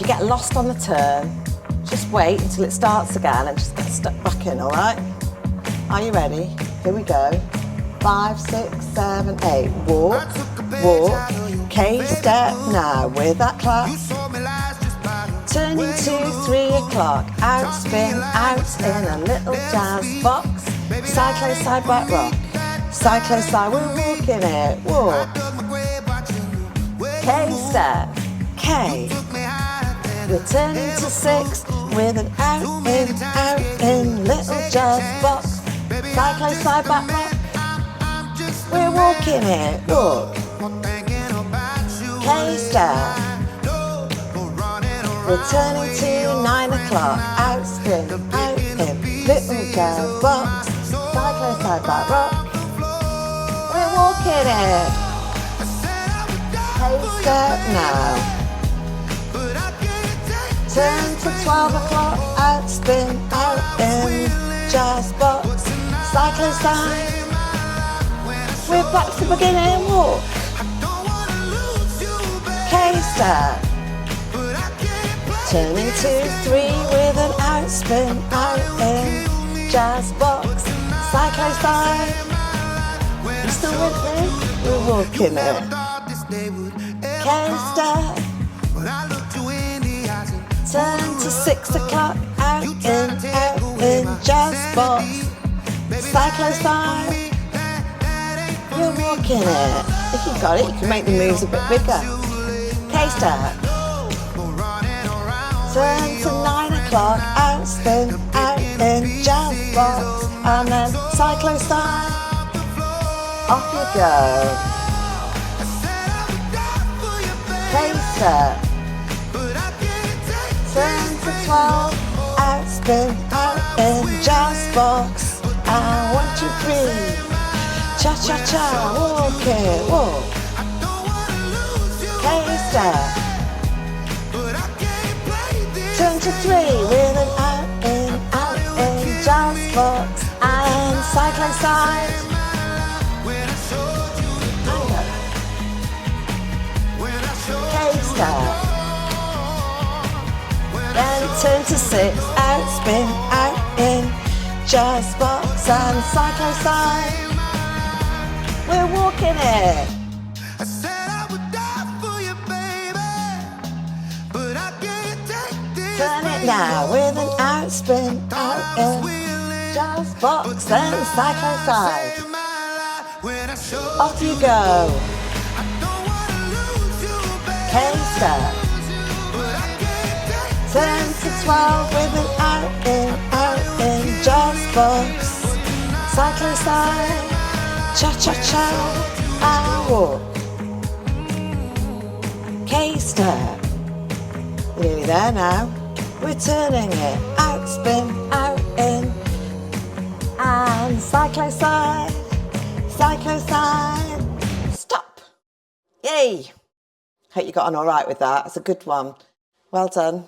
you get lost on the turn, just wait until it starts again and just get stuck back in, all right? Are you ready? Here we go. 5, 6, 7, 8. Walk, walk, K-step now with that clap. Turn into 3 o'clock, out spin, out in a little jazz box. Side close, side back rock. Side close, side, we're walking it, walk. K-step, K. Returning to 6 with an out in little jazz box. Side close, side back rock. We're walking it, walk. K-step. Returning to 9 o'clock, out spin, out in little jazz box. Side close, side back rock. We're walking it. K-step now. Turn to 12 o'clock, out spin, out in jazz box. Side close, side. We're back to the beginning, walk. K-step. Turning to 3 with an out spin, out in jazz box. Side close, side. You still with me? We're walking it. K-step. Turn to 6 o'clock, out in jazz box. Side close, side. You're walking it. If you've got it, you can make the moves a bit bigger. K-step. Turn to 9 o'clock, out spin, out in jazz box. And then side close, side. Off you go. K-step. Turn to 12, out spin, out in jazz box. And 1, 2, 3. Cha-cha-cha, walk it, walk. K-step. Turn to 3 with an out in jazz box. And side close, side. K-step. Then turn to 6, out spin, out in jazz box. And side close, side. We're walking it. I said I would die for you, baby, but I can't take this. Turn it now with an out spin, out in jazz box. Then side close, side. Off you go. K-step. Turn to 12 with an out in jazz box. Side close, side. Cha-cha-cha, I walk. K-step. Nearly there now. We're turning it. Out spin, out in. And side close, side. Side close, side. Stop. Yay. Hope you got on all right with that. It's a good one. Well done.